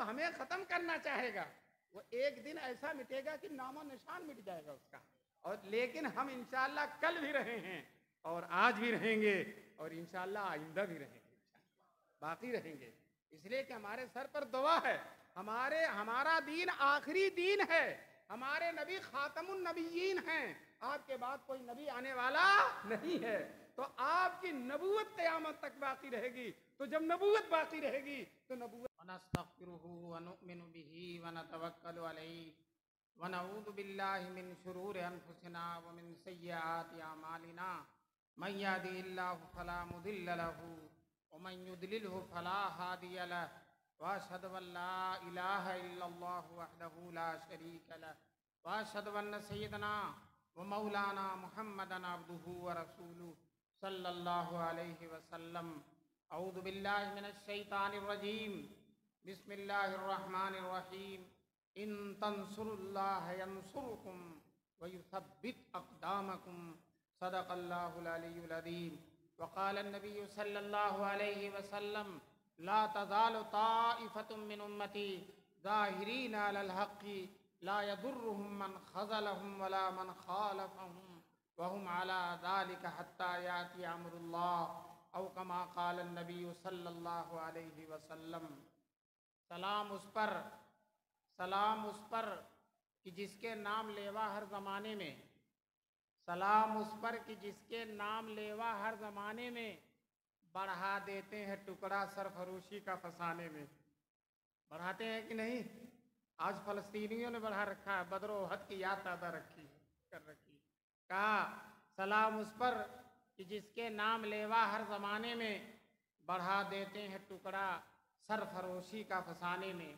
हमें ख़त्म करना चाहेगा, वो एक दिन ऐसा मिटेगा कि नामो निशान मिट जाएगा उसका। और लेकिन हम इंशाअल्लाह कल भी रहे हैं और आज भी रहेंगे और इंशाअल्लाह आइंदा भी रहेंगे, बाकी रहेंगे। इसलिए कि हमारे सर पर दुआ है, हमारा दीन आखिरी दीन है, हमारे नबी खातमुन नबीयीन हैं, आपके बाद कोई नबी आने वाला नहीं है। तो आपकी नबूवत क़यामत तक बाकी रहेगी। तो जब नबूवत बाकी रहेगी तो नबूवत वनस्तग़फिरुहु वनु'मिनु बिही वनतवक्कलु अलैहि वनऊज़ु बिल्लाहि मिन शुरूरि अनफुसिना व मिन सय्यिआति अमालिना मन यहदिहिल्लाहु फला मुदिल्ल लहु व मन युद्लिलहु फला हादिय लहु व अशहदु अन ला इलाहा इल्लल्लाहु वहदहु ला शरीक लहु व अशहदु अन्न सय्यदना व मौलाना मुहम्मदन अब्दुहु व रसूलुहु सल्लल्लाहु अलैहि वसल्लम। औज़ु बिल्लाहि मिनश शैतानिर रजीम। बिस्मिल्लाहिर रहमानिर रहीम। इन तंसुरुल्लाह यंसुरकुम व युसब्बित अक़दामकुम। सदक़ल्लाहुल अलियुल अज़ीम। व क़ाल नबी सल्लल्लाहु अलैहि वसल्लम ला तज़ालु ताइफ़तुम मिन उम्मती ज़ाहिरीना अलल हक़्क़ि ला यदुर्रुहुम मन ख़ज़लहुम वला मन ख़ालफ़हुम वहुम अला ज़ालिका हत्ता याति अम्रुल्लाह औ कमा क़ाल नबी सल्लल्लाहु अलैहि वसल्लम। सलाम उस पर कि जिसके नाम लेवा हर ज़माने में, सलाम उस पर कि जिसके नाम लेवा हर ज़माने में बढ़ा देते हैं टुकड़ा सरफरोशी का फसाने में। बढ़ाते हैं कि नहीं? आज फ़लस्तीनियों ने बढ़ा रखा है, बदर ओहद की याद ताज़ा कर रखी। कहा सलाम उस पर कि जिसके नाम लेवा हर ज़माने में बढ़ा देते हैं टुकड़ा सरफरोशी का फसाने में।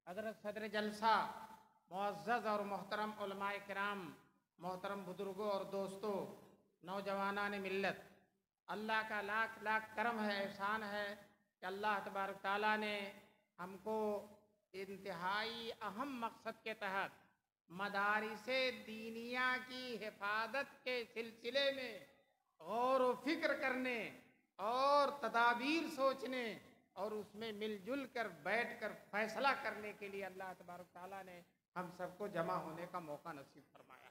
हज़रत सदर जलसा, मुअज़्ज़ज़ और मोहतरम उलमाए किराम, मोहतरम बुजुर्गों और दोस्तों, नौजवानान मिल्लत, अल्लाह का लाख लाख करम है, एहसान है कि अल्लाह तबारक ताला ने हमको इंतहाई अहम मकसद के तहत मदारिसे दीनिया की हिफाजत के सिलसिले में गौर व फिक्र करने और तदाबीर सोचने और उसमें मिलजुल कर बैठ कर फैसला करने के लिए अल्लाह तबारक ताला ने हम सबको जमा होने का मौका नसीब फरमाया।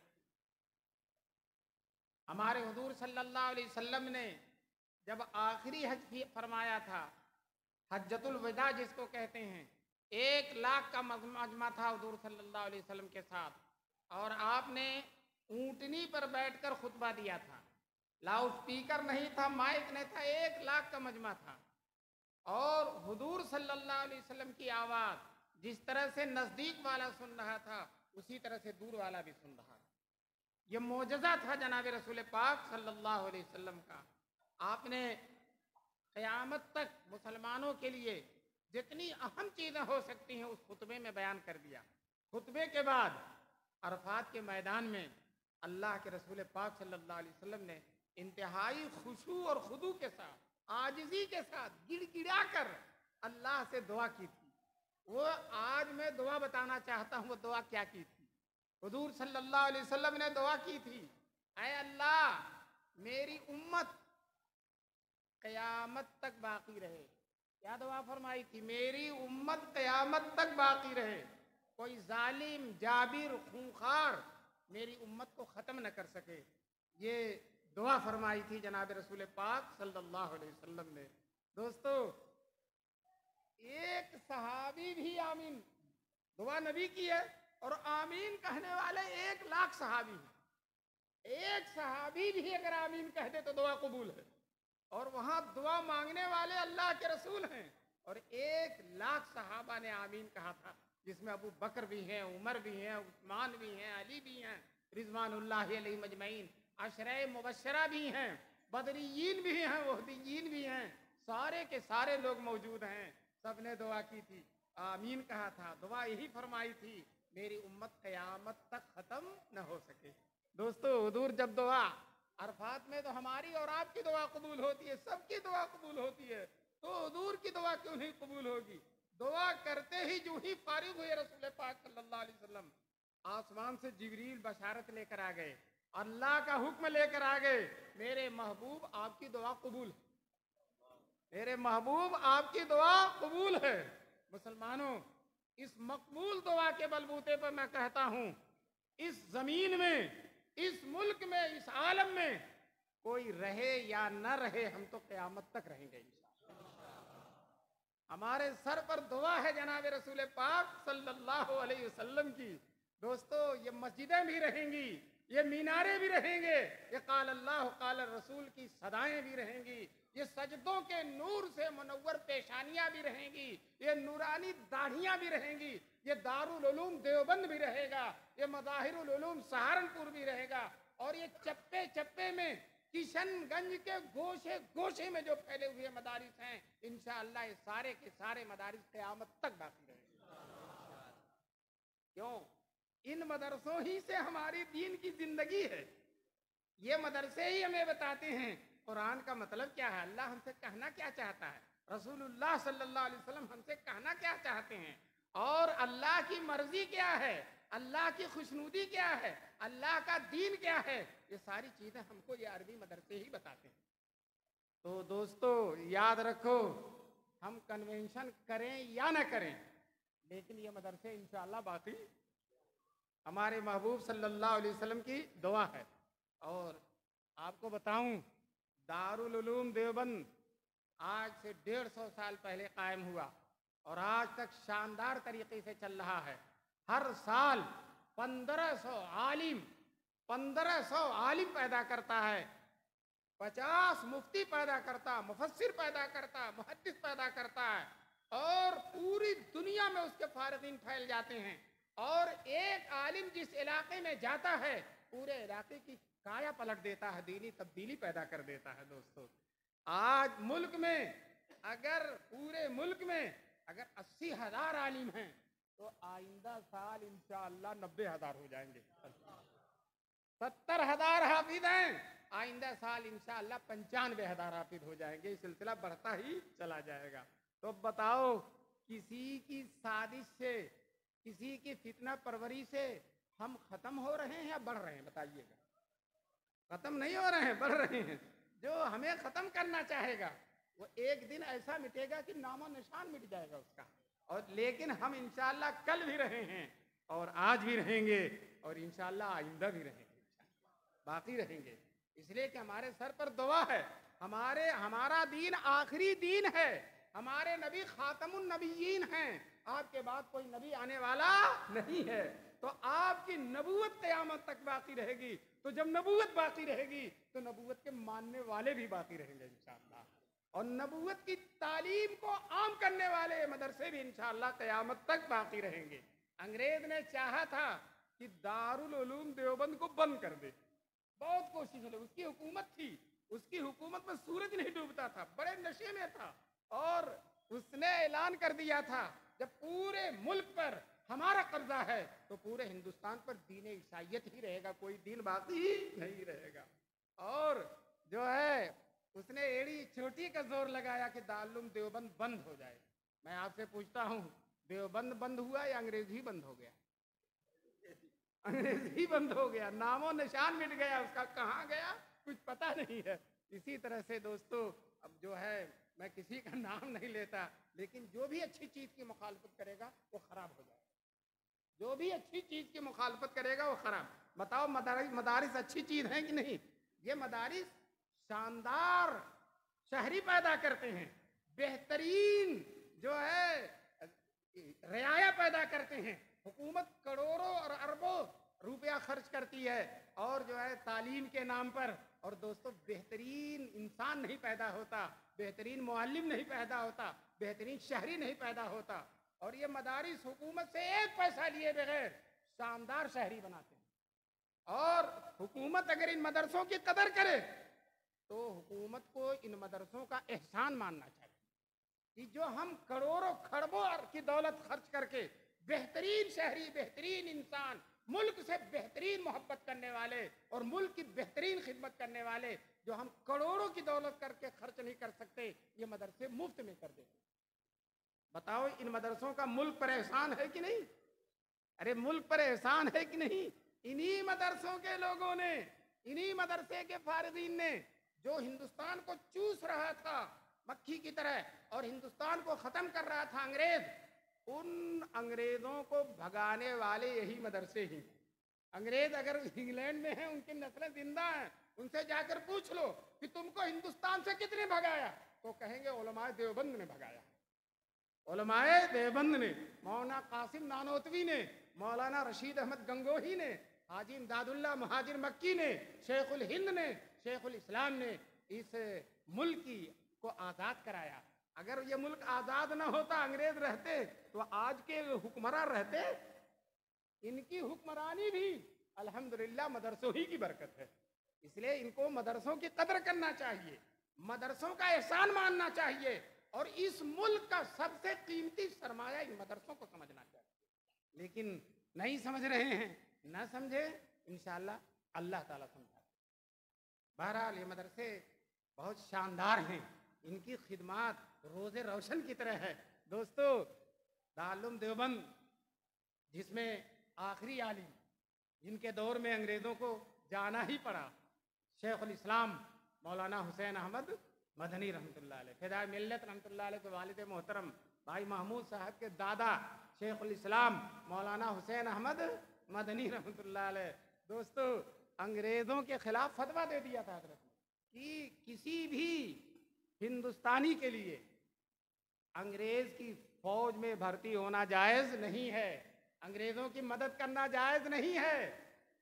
हमारे हुजूर सल्लल्लाहु अलैहि वसल्लम ने जब आखिरी हज फरमाया था, हज्जतुल विदा जिसको कहते हैं, 1 लाख का मजमा था हुजूर सल्लल्लाहु अलैहि वसल्लम के साथ, और आपने ऊँटनी पर बैठकर खुतबा दिया था। लाउड स्पीकर नहीं था, माइक नहीं था, 1 लाख का मजमा था। और हुजूर सल्लल्लाहु अलैहि वसल्लम की आवाज़ जिस तरह से नज़दीक वाला सुन रहा था, उसी तरह से दूर वाला भी सुन रहा था। ये मोजज़ा था जनाब रसूल पाक सल्लल्लाहु अलैहि वसल्लम का। आपने क़यामत तक मुसलमानों के लिए जितनी अहम चीज़ें हो सकती हैं उस खुतबे में बयान कर दिया। खुतबे के बाद अरफात के मैदान में अल्लाह के रसूल पाक सल्लल्लाहु अलैहि वसल्लम ने इंतहाई खुशू और खुदू के साथ, आजिज़ी के साथ, गिड़गिड़ा कर अल्लाह से दुआ की थी। वो आज मैं दुआ बताना चाहता हूँ, वो दुआ क्या की थी। हुजूर सल्लल्लाहु अलैहि वसल्लम ने दुआ की थी, ऐ अल्लाह मेरी उम्मत क़यामत तक बाकी रहे। क्या दुआ फरमाई थी? मेरी उम्मत क़यामत तक बाकी रहे, कोई जालिम, जाबिर, खूंखार मेरी उम्मत को ख़त्म न कर सके। ये दुआ फरमाई थी जनाब रसूल पाक सल्लल्लाहु अलैहि वसल्लम ने। दोस्तों, एक सहाबी भी आमीन, दुआ नबी की है और आमीन कहने वाले 1 लाख सहाबी हैं। एक सहाबी भी अगर आमीन कह दे तो दुआ कबूल है। और वहाँ दुआ मांगने वाले अल्लाह के रसूल हैं और 1 लाख सहाबा ने आमीन कहा था, जिसमें अबू बकर भी हैं, उमर भी हैं, उस्मान भी हैं, अली भी हैं, रिज़वानुल्लाहि अलैहिम अजमईन, अशरे मुबश्शरा भी हैं, बदरीयीन भी हैं, वहदीयीन भी हैं, सारे के सारे लोग मौजूद हैं। सब ने दुआ की थी, आमीन कहा था, दुआ यही फरमाई थी, मेरी उम्मत क़यामत तक ख़त्म न हो सके। दोस्तों, हुजूर जब दुआ अरफात में तो हमारी और आपकी दुआ कबूल होती है, सबकी दुआ कबूल होती है, तो हुजूर की दुआ क्यों नहीं कबूल होगी? दुआ करते ही जो ही फारिग हुए रसूल पाक सल्लल्लाहु अलैहि वसल्लम, आसमान से जिब्रील बशारत लेकर आ गए, अल्लाह का हुक्म लेकर आ गए, मेरे महबूब आपकी दुआ कबूल है, मेरे महबूब आपकी दुआ कबूल है। मुसलमानों, इस मकबूल दुआ के बलबूते पर मैं कहता हूं, इस जमीन में, इस मुल्क में, इस आलम में कोई रहे या न रहे, हम तो क़यामत तक रहेंगे इंशाअल्लाह। हमारे सर पर दुआ है जनाब रसूल पाक सल्लल्लाहु अलैहि वसल्लम की। दोस्तों, ये मस्जिदें भी रहेंगी, ये मीनारे भी रहेंगे, ये काल अल्लाह काल रसूल की सदाएं भी रहेंगी, ये सजदों के नूर से मुनव्वर पेशानियां भी रहेंगी, ये नूरानी दाढ़ियां भी रहेंगी, ये दारुल उलूम देवबंद भी रहेगा, ये मज़ाहिरुल उलूम सहारनपुर भी रहेगा, और ये चप्पे चप्पे में किशनगंज के गोशे गोशे में जो फैले हुए मदारिस हैं, इंशाअल्लाह ये सारे के सारे मदारिस क़यामत तक बाकी रहेंगे। क्यों? इन मदरसों ही से हमारी दीन की जिंदगी है। ये मदरसे ही हमें बताते हैं कुरान का मतलब क्या है, अल्लाह हमसे कहना क्या चाहता है, रसूलुल्लाह सल्लल्लाहु अलैहि वसल्लम हमसे कहना क्या चाहते हैं, और अल्लाह की मर्जी क्या है, अल्लाह की खुशनुदी क्या है, अल्लाह का दीन क्या है, ये सारी चीजें हमको ये अरबी मदरसे ही बताते हैं। तो दोस्तों याद रखो, हम कन्वेंशन करें या न करें, लेकिन ये मदरसे इंशाअल्लाह बाकी हमारे महबूब सल्लल्लाहु अलैहि वसल्लम की दुआ है। और आपको बताऊं, दारुल उलूम देवबंद आज से 150 साल पहले कायम हुआ और आज तक शानदार तरीके से चल रहा है। हर साल 1500 आलिम पैदा करता है, 50 मुफ्ती पैदा करता, मुफस्सिर पैदा करता, मुहद्दिस पैदा करता है, और पूरी दुनिया में उसके फारिगीन फैल जाते हैं। और एक आलिम जिस इलाके में जाता है, पूरे इलाके की काया पलट देता है, दीनी तब्दीली पैदा कर देता है। दोस्तों, आज मुल्क में अगर पूरे मुल्क में अगर 80,000 आलिम हैं, तो आइंदा साल इंशाअल्लाह 90,000 हो जाएंगे। 70,000 हाफिज हैं, आइंदा साल इंशाअल्लाह 95,000 हाफिज हो जाएंगे। ये सिलसिला बढ़ता ही चला जाएगा। तो बताओ, किसी की साजिश से, किसी की फितना परवरी से हम खत्म हो रहे हैं या बढ़ रहे हैं? बताइएगा। खत्म नहीं हो रहे हैं, बढ़ रहे हैं। जो हमें खत्म करना चाहेगा वो एक दिन ऐसा मिटेगा कि नामो निशान मिट जाएगा उसका। और लेकिन हम इंशाअल्लाह कल भी रहे हैं और आज भी रहेंगे और इंशाअल्लाह आइंदा भी रहेंगे, बाकी रहेंगे। इसलिए कि हमारे सर पर दुआ है, हमारा दीन आखिरी दीन है, हमारे नबी खातमुन नबीयीन हैं, आपके बाद कोई नबी आने वाला नहीं है। तो आपकी नबूवत क़यामत तक बाकी रहेगी। तो जब नबूवत बाकी रहेगी तो नबूवत के मानने वाले भी बाकी रहेंगे इंशाअल्लाह, और नबूवत की तालीम को आम करने वाले मदरसे भी इंशाअल्लाह क़यामत तक बाकी रहेंगे। अंग्रेज ने चाहा था कि दारुल उलूम देवबंद को बंद कर दे, बहुत कोशिश हुई, उसकी हुकूमत थी, उसकी हुकूमत में सूरज नहीं डूबता था, बड़े नशे में था, और उसने ऐलान कर दिया था जब पूरे मुल्क पर हमारा कब्जा है तो पूरे हिंदुस्तान पर दीन ईसाइयत ही रहेगा, कोई दीन बाकी ही नहीं रहेगा। और जो है उसने एड़ी छोटी का जोर लगाया कि दारुल देवबंद बंद हो जाए। मैं आपसे पूछता हूँ, देवबंद बंद हुआ या अंग्रेज ही बंद हो गया? अंग्रेज ही बंद हो गया, नामो निशान मिट गया उसका, कहाँ गया कुछ पता नहीं है। इसी तरह से दोस्तों, अब जो है मैं किसी का नाम नहीं लेता, लेकिन जो भी अच्छी चीज की मुखालफत करेगा वो खराब हो जाएगा। जो भी अच्छी चीज की मुखालफत करेगा वो खराब। बताओ, मदारिस अच्छी चीज है कि नहीं? ये मदारिस शानदार शहरी पैदा करते हैं, बेहतरीन जो है रियाया पैदा करते हैं। हुकूमत करोड़ों और अरबों रुपया खर्च करती है और जो है तालीम के नाम पर, और दोस्तों बेहतरीन इंसान नहीं पैदा होता, बेहतरीन मुअल्लिम नहीं पैदा होता, बेहतरीन शहरी नहीं पैदा होता। और ये मदारिस हुकूमत से एक पैसा लिए बगैर शानदार शहरी बनाते हैं। और हुकूमत अगर इन मदरसों की कदर करे तो हुकूमत को इन मदरसों का एहसान मानना चाहिए कि जो हम करोड़ों खरबों की दौलत खर्च करके बेहतरीन शहरी, बेहतरीन इंसान, मुल्क से बेहतरीन मोहब्बत करने वाले और मुल्क की बेहतरीन खिदमत करने वाले, जो हम करोड़ों की दौलत करके खर्च नहीं कर सकते, ये मदरसे मुफ्त में कर देते। बताओ, इन मदरसों का मुल्क पर एहसान है कि नहीं? अरे मुल्क पर एहसान है कि नहीं? इन्हीं मदरसों के लोगों ने, इन्हीं मदरसे के फारिदीन ने, जो हिंदुस्तान को चूस रहा था मक्खी की तरह और हिंदुस्तान को खत्म कर रहा था अंग्रेज, उन अंग्रेजों को भगाने वाले यही मदरसे ही। अंग्रेज अगर इंग्लैंड में हैं, उनकी नस्लें जिंदा हैं, उनसे जाकर पूछ लो कि तुमको हिंदुस्तान से कितने भगाया, तो कहेंगे उलमाए देवबंद ने भगाया। उलमाए देवबंद ने, मौलाना कासिम नानोतवी ने, मौलाना रशीद अहमद गंगोही ने, हाजी इमदादुल्लाह मुहाजिर मक्की ने, शेखुल हिंद ने, शेखुल इस्लाम ने इस मुल्क को आज़ाद कराया। अगर ये मुल्क आज़ाद न होता, अंग्रेज रहते, तो आज के हुक्मरान रहते। इनकी हुक्मरानी भी अल्हम्दुलिल्लाह मदरसों ही की बरकत है। इसलिए इनको मदरसों की कदर करना चाहिए, मदरसों का एहसान मानना चाहिए, और इस मुल्क का सबसे कीमती सरमाया इन मदरसों को समझना चाहिए। लेकिन नहीं समझ रहे हैं, ना समझे, इंशाअल्लाह अल्लाह ताला समझा। बहरहाल ये मदरसे बहुत शानदार हैं, इनकी खिदमत रोज़े रोशन की तरह है। दोस्तों, दारुल देवबंद जिसमें आखिरी आलिम जिनके दौर में अंग्रेज़ों को जाना ही पड़ा, शेखुल इस्लाम मौलाना हुसैन अहमद मदनी रहमतुल्लाह अलैह, फिदाए मिल्लत रहमतुल्लाह अलैह के वालिद मोहतरम भाई महमूद साहब के दादा शेखुल इस्लाम मौलाना हुसैन अहमद मदनी रहमतुल्लाह अलैह। दोस्तों, अंग्रेज़ों के खिलाफ फतवा दे दिया था हजरत ने कि किसी भी हिंदुस्तानी के लिए अंग्रेज़ की फौज में भर्ती होना जायज़ नहीं है, अंग्रेज़ों की मदद करना जायज़ नहीं है,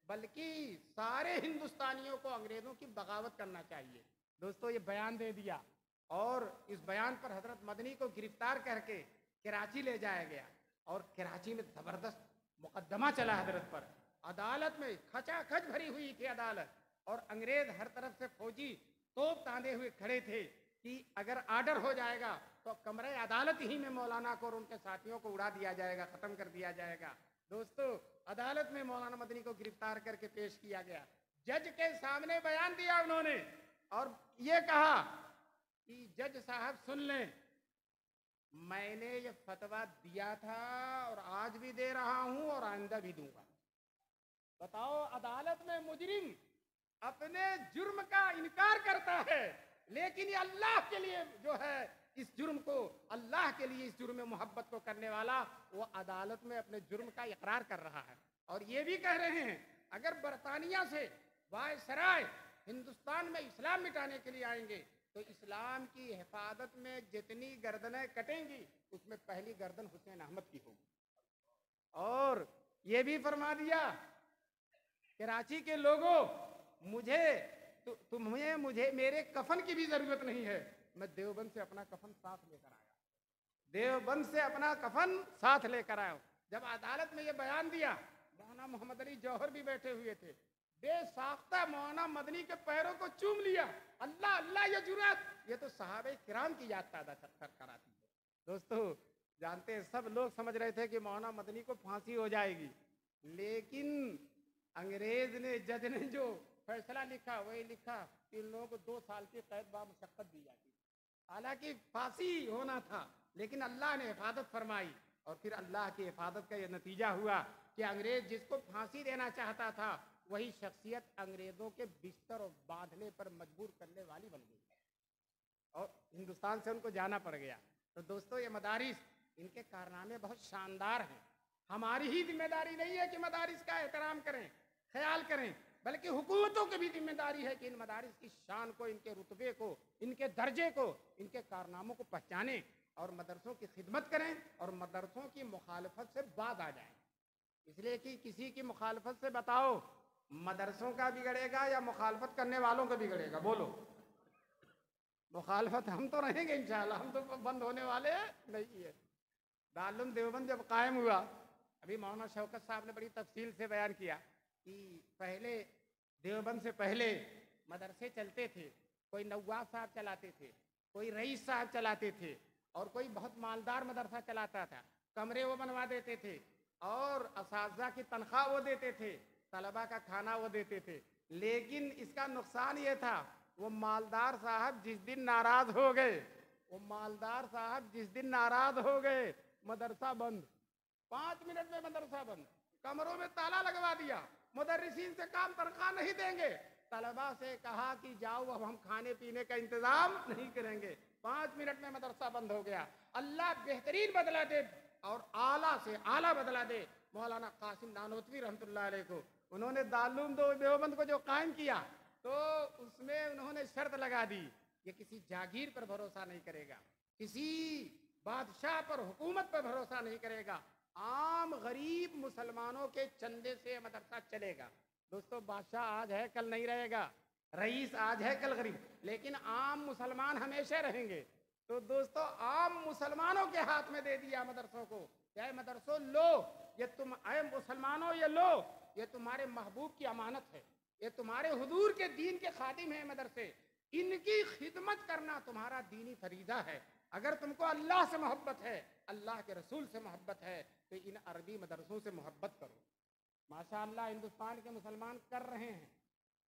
बल्कि सारे हिंदुस्तानियों को अंग्रेज़ों की बगावत करना चाहिए। दोस्तों, ये बयान दे दिया, और इस बयान पर हजरत मदनी को गिरफ्तार करके कराची ले जाया गया, और कराची में ज़बरदस्त मुकदमा चला हजरत पर। अदालत में खचाखच भरी हुई थी अदालत, और अंग्रेज़ हर तरफ से फौजी तोप तांदे हुए खड़े थे कि अगर आर्डर हो जाएगा तो कमरे अदालत ही में मौलाना को और उनके साथियों को उड़ा दिया जाएगा, ख़त्म कर दिया जाएगा। दोस्तों, अदालत में मौलाना मदनी को गिरफ्तार करके पेश किया गया, जज के सामने बयान दिया उन्होंने, और ये कहा कि जज साहब सुन लें, मैंने ये फतवा दिया था और आज भी दे रहा हूं और आइंदा भी दूंगा। बताओ, अदालत में मुजरिम अपने जुर्म का इनकार करता है, लेकिन ये अल्लाह के लिए जो है इस जुर्म को, अल्लाह के लिए इस जुर्म में मोहब्बत को करने वाला, वो अदालत में अपने जुर्म का इकरार कर रहा है। और ये भी कह रहे हैं, अगर बरतानिया से वायसराय हिंदुस्तान में इस्लाम मिटाने के लिए आएंगे तो इस्लाम की हिफाजत में जितनी गर्दनें कटेंगी उसमें पहली गर्दन हुसैन अहमद की होगी। और ये भी फरमा दिया, कराची के लोगों, मुझे मेरे कफन की भी जरूरत नहीं है, मैं देवबंद से अपना कफन साथ लेकर आया, देवबंद से अपना कफन साथ लेकर आया। जब अदालत में ये बयान दिया, मौलाना मोहम्मद अली जौहर भी बैठे हुए थे, बेसाख्ता मौलाना मदनी के पैरों को चूम लिया। अल्लाह अल्लाह, ये जुर्रत, ये तो सहाबे किराम की याद पैदा कराती है। दोस्तों, जानते हैं, सब लोग समझ रहे थे कि मौलाना मदनी को फांसी हो जाएगी, लेकिन अंग्रेज ने, जज ने जो फैसला लिखा वही लिखा कि इन लोगों को 2 साल की कैद बामुशक्कत दी जाती। हालांकि फांसी होना था, लेकिन अल्लाह ने हिफाजत फरमाई, और फिर अल्लाह की हिफाजत का यह नतीजा हुआ कि अंग्रेज जिसको फांसी देना चाहता था वही शख्सियत अंग्रेजों के बिस्तर और बांधने पर मजबूर करने वाली बन गई, और हिंदुस्तान से उनको जाना पड़ गया। तो दोस्तों, ये मदारिस, इनके कारनामे बहुत शानदार हैं। हमारी ही जिम्मेदारी नहीं है कि मदारिस का एहतराम करें, ख्याल करें, बल्कि हुकूमतों की भी जिम्मेदारी है कि इन मदारिस की शान को, इनके रुतबे को, इनके दर्जे को, इनके कारनामों को पहचानें और मदरसों की खिदमत करें और मदरसों की मुखालफत से बाज आ जाएं। इसलिए कि किसी की मुखालफत से बताओ, मदरसों का बिगड़ेगा या मुखालफत करने वालों का बिगड़ेगा? बोलो। मुखालफत हम तो रहेंगे इंशाअल्लाह, हम तो बंद होने वाले नहीं है। दारुल देवबंद जब कायम हुआ, अभी मौलाना शौकत साहब ने बड़ी तफसील से बयान किया कि पहले देवबंद से पहले मदरसे चलते थे, कोई नवाब साहब चलाते थे, कोई रईस साहब चलाते थे, और कोई बहुत मालदार मदरसा चलाता था, कमरे वो बनवा देते थे, और असातिज़ा की तनख्वाह वो देते थे, तलबा का खाना वो देते थे। लेकिन इसका नुकसान ये था, वो मालदार साहब जिस दिन नाराज हो गए, मदरसा बंद, 5 मिनट में मदरसा बंद, कमरों में ताला लगवा दिया, मुदर्रिसीन से काम तनख्वाह नहीं देंगे, तलबा से कहा कि जाओ अब हम खाने पीने का इंतजाम नहीं करेंगे, 5 मिनट में मदरसा बंद हो गया। अल्लाह बेहतरीन बदला दे और आला से आला बदला दे मौलाना कासिम नानोतवी रहमतुल्लाह अलैह को। उन्होंने दारुल देवबंद को जो कायम किया तो उसमें उन्होंने शर्त लगा दी, ये किसी जागीर पर भरोसा नहीं करेगा, किसी बादशाह पर, हुकूमत पर भरोसा नहीं करेगा, आम गरीब मुसलमानों के चंदे से मदरसा चलेगा। दोस्तों, बादशाह आज है कल नहीं रहेगा, रईस आज है कल गरीब, लेकिन आम मुसलमान हमेशा रहेंगे। तो दोस्तों, आम मुसलमानों के हाथ में दे दिया मदरसों को, क्या मदरसों लो, ये तुम आए मुसलमानों ये लो, ये तुम्हारे महबूब की अमानत है, ये तुम्हारे हुजूर के दीन के खादिम हैं मदरसे, इनकी खिदमत करना तुम्हारा दीनी फरीजा है। अगर तुमको अल्लाह से मोहब्बत है, अल्लाह के रसूल से मोहब्बत है, तो इन अरबी मदरसों से मोहब्बत करो। माशाअल्लाह हिंदुस्तान के मुसलमान कर रहे हैं।